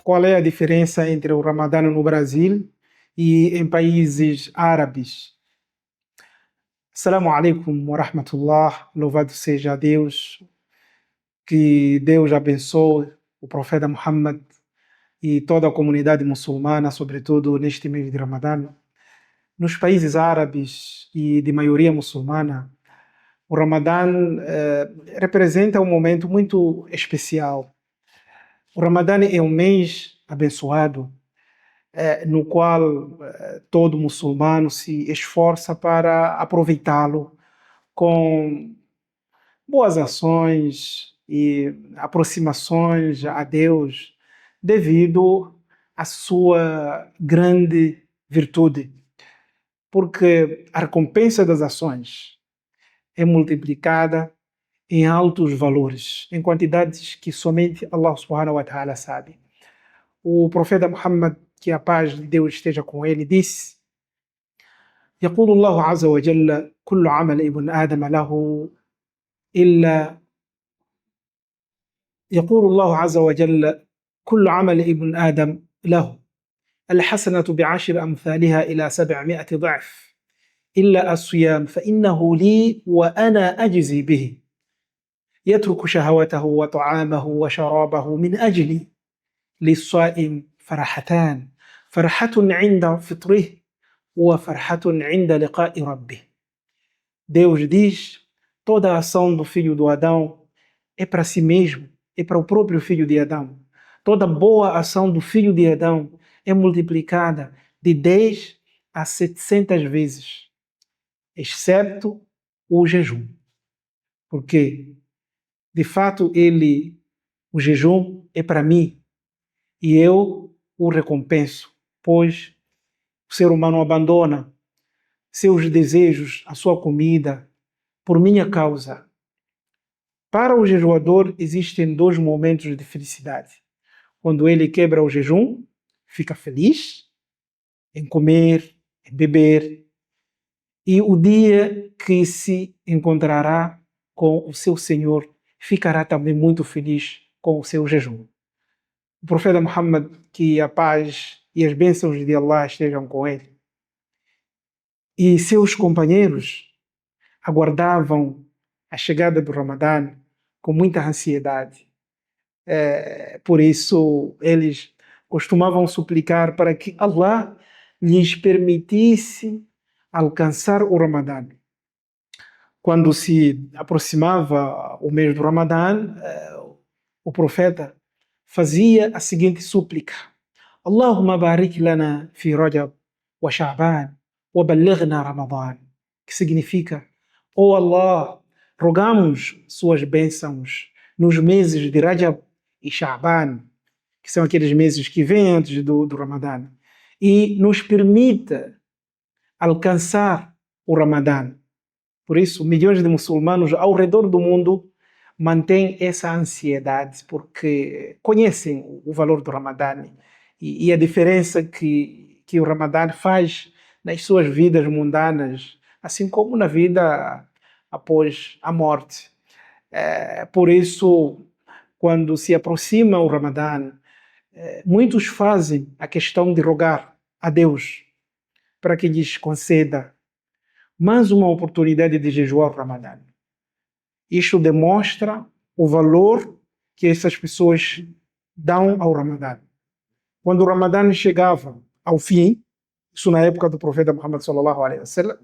qual é a diferença entre o Ramadã no Brasil e em países árabes. Assalamu alaikum wa rahmatullah, louvado seja Deus, que Deus abençoe o profeta Muhammad e toda a comunidade muçulmana, sobretudo neste mês de Ramadã. Nos países árabes e de maioria muçulmana, o Ramadã representa um momento muito especial. O Ramadã é um mês abençoado, no qual todo muçulmano se esforça para aproveitá-lo com boas ações e aproximações a Deus devido à sua grande virtude. Porque a recompensa das ações é multiplicada em altos valores, em quantidades que somente Allah subhanahu wa ta'ala sabe. O profeta Muhammad, que a paz de Deus esteja com ele, disse: يقول الله عز وجل كل عمل ابن آدم له إلا يقول الله عز وجل كل عمل ابن آدم له الحسنة بعشر أمثالها إلى 700 ضعف إلا الصيام فإنه لي وأنا أجزي به يترك شهوته وطعامه وشرابه من أجلي للصائم فرحتان فرحة عند فطره وفرحة عند لقاء ربه. Deus diz: toda a ação do filho do Adão é para si mesmo, é para o próprio filho de Adão. Toda boa ação do filho de Adão é multiplicada de 10 a 700 vezes, exceto o jejum. Porque, de fato, o jejum é para mim e eu o recompenso, pois o ser humano abandona seus desejos, a sua comida, por minha causa. Para o jejuador existem 2 momentos de felicidade. Quando ele quebra o jejum, fica feliz em comer, em beber, e o dia que se encontrará com o seu Senhor, ficará também muito feliz com o seu jejum. O profeta Muhammad, que a paz e as bênçãos de Allah estejam com ele, e seus companheiros aguardavam a chegada do Ramadã com muita ansiedade. Por isso, eles costumavam suplicar para que Allah lhes permitisse alcançar o Ramadã. Quando se aproximava o mês do Ramadã, o profeta fazia a seguinte súplica: Allahumma barik lana fi Rajab wa Sha'ban wa ballighna Ramadan, que significa: oh Allah, rogamos suas bênçãos nos meses de Rajab e Sha'ban, que são aqueles meses que vêm antes do Ramadã, e nos permita alcançar o Ramadã. Por isso, milhões de muçulmanos ao redor do mundo mantêm essa ansiedade, porque conhecem o valor do Ramadã e a diferença que o Ramadã faz nas suas vidas mundanas, assim como na vida após a morte. Por isso, quando se aproxima o Ramadã, muitos fazem a questão de rogar a Deus para que lhes conceda mais uma oportunidade de jejuar o Ramadã. Isto demonstra o valor que essas pessoas dão ao Ramadã. Quando o Ramadã chegava ao fim, isso na época do profeta Muhammad sallallahu alaihi wasallam,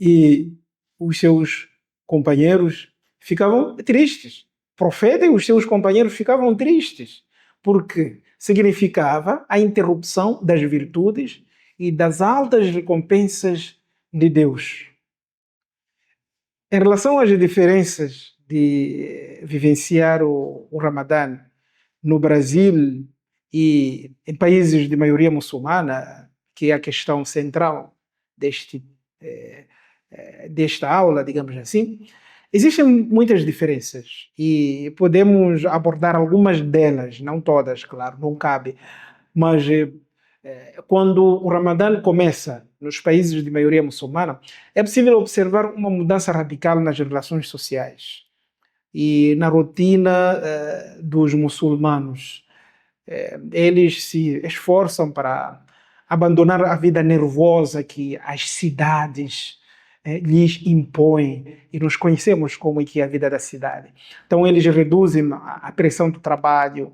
e os seus companheiros ficavam tristes. O profeta e os seus companheiros ficavam tristes, porque significava a interrupção das virtudes e das altas recompensas de Deus. Em relação às diferenças de vivenciar o Ramadã no Brasil e em países de maioria muçulmana, que é a questão central desta aula, digamos assim, existem muitas diferenças e podemos abordar algumas delas, não todas, claro, não cabe, mas quando o Ramadã começa nos países de maioria muçulmana, é possível observar uma mudança radical nas relações sociais e na rotina dos muçulmanos. eles se esforçam para abandonar a vida nervosa que as cidades lhes impõem, e nós conhecemos como é que é a vida da cidade. Então eles reduzem a pressão do trabalho,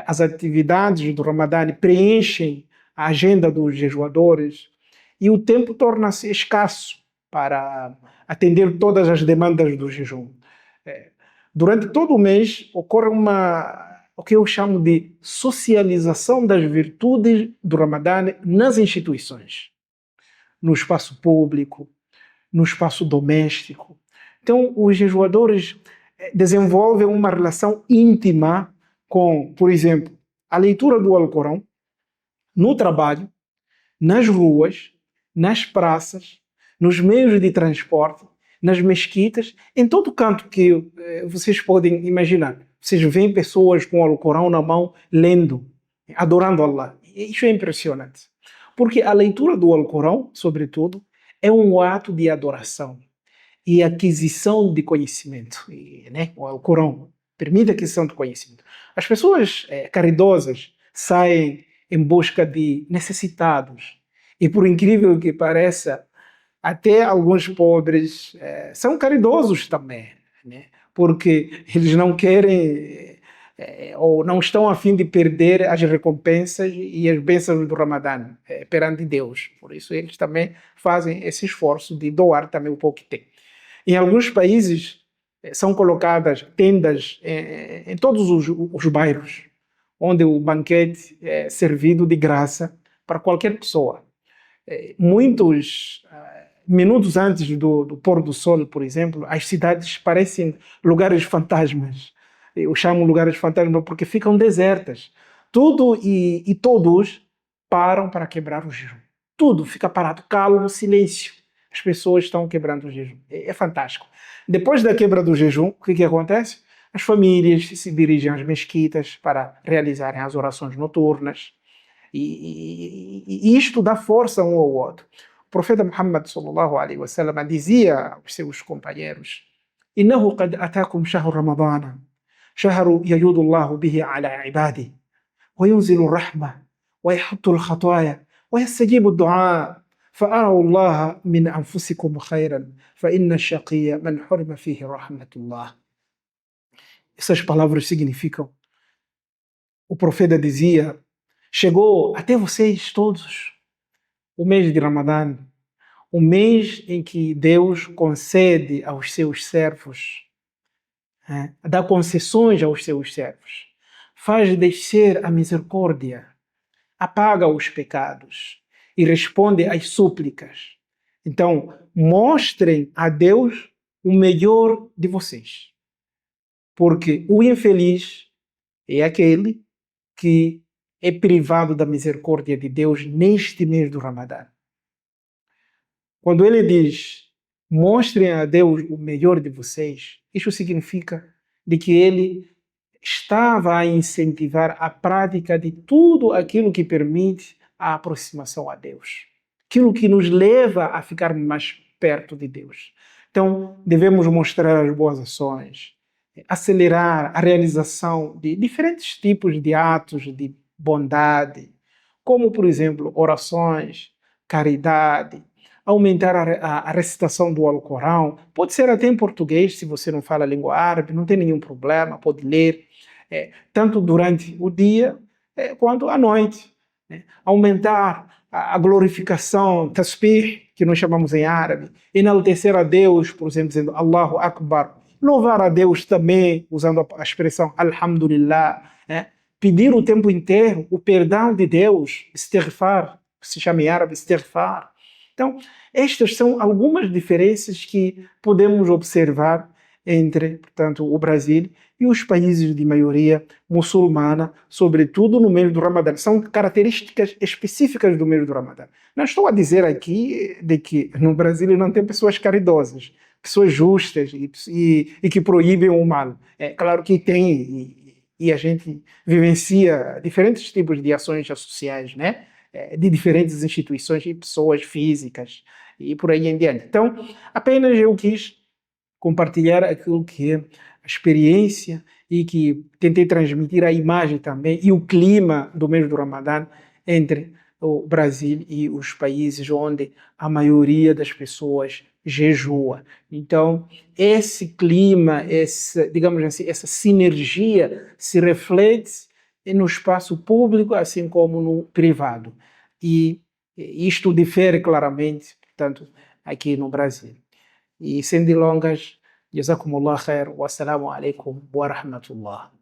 as atividades do Ramadã preenchem a agenda dos jejuadores e o tempo torna-se escasso para atender todas as demandas do jejum. Durante todo o mês ocorre o que eu chamo de socialização das virtudes do Ramadã nas instituições, no espaço público, no espaço doméstico. Então, os jejuadores desenvolvem uma relação íntima com, por exemplo, a leitura do Alcorão, no trabalho, nas ruas, nas praças, nos meios de transporte, nas mesquitas, em todo canto que vocês podem imaginar. Vocês veem pessoas com o Alcorão na mão, lendo, adorando Allah. Isso é impressionante. Porque a leitura do Alcorão, sobretudo, é um ato de adoração e aquisição de conhecimento. O Alcorão permite a aquisição de conhecimento. As pessoas caridosas saem em busca de necessitados. E por incrível que pareça, até alguns pobres são caridosos também, né? Porque eles não querem ou não estão a fim de perder as recompensas e as bênçãos do Ramadã perante Deus. Por isso eles também fazem esse esforço de doar também o pouco que têm. Em alguns países são colocadas tendas em todos os bairros, onde o banquete é servido de graça para qualquer pessoa. Muitos minutos antes do pôr do sol, por exemplo, as cidades parecem lugares fantasmas. Eu chamo lugares fantasmas porque ficam desertas. Tudo e todos param para quebrar o jejum. Tudo fica parado, calmo, silêncio. As pessoas estão quebrando o jejum. É fantástico. Depois da quebra do jejum, o que acontece? As famílias se dirigem às mesquitas para realizarem as orações noturnas. E isto dá força um ao outro. O profeta Muhammad sallallahu alaihi wasallam dizia aos seus companheiros: "Innahu qad atakum shahru Ramadana, shahru yajudu Allahu bihi ala ibadihi, wa yunzilu rahmah, wa yahuttu al-khataya, wa yastajibu ad-du'a, فأروا الله من أنفسكم خيرا فإن الشقي من حرم فيه رحمة الله." Essas palavras significam: o profeta dizia, chegou até vocês todos o mês de Ramadã, o mês em que Deus concede aos seus servos, dá concessões aos seus servos, faz descer a misericórdia, apaga os pecados e responde às súplicas. Então, mostrem a Deus o melhor de vocês, porque o infeliz é aquele que é privado da misericórdia de Deus neste mês do Ramadã. Quando ele diz, mostrem a Deus o melhor de vocês, isso significa de que ele estava a incentivar a prática de tudo aquilo que permite a aproximação a Deus, aquilo que nos leva a ficar mais perto de Deus. Então, devemos mostrar as boas ações, acelerar a realização de diferentes tipos de atos de bondade, como, por exemplo, orações, caridade, aumentar a recitação do Alcorão. Pode ser até em português, se você não fala a língua árabe, não tem nenhum problema, pode ler, tanto durante o dia quanto à noite. Aumentar a glorificação, tasbih, que nós chamamos em árabe, enaltecer a Deus, por exemplo, dizendo Allahu Akbar, louvar a Deus também, usando a expressão Alhamdulillah, pedir o tempo inteiro o perdão de Deus, istighfar, se chama em árabe istighfar. Então, estas são algumas diferenças que podemos observar entre, portanto, o Brasil e os países de maioria muçulmana, sobretudo no mês do Ramadã. São características específicas do mês do Ramadã. Não estou a dizer aqui de que no Brasil não tem pessoas caridosas, pessoas justas e que proíbem o mal. É claro que tem, e a gente vivencia diferentes tipos de ações sociais, né? De diferentes instituições e pessoas físicas e por aí em diante. Então, apenas eu quis compartilhar aquilo que é a experiência e que tentei transmitir a imagem também e o clima do mês do Ramadã entre o Brasil e os países onde a maioria das pessoas jejua. Então, esse clima, digamos assim, essa sinergia se reflete no espaço público, assim como no privado. E isto difere claramente, portanto, aqui no Brasil. E sem delongas, jazakumullah khair, wassalamu alaikum wa rahmatullah.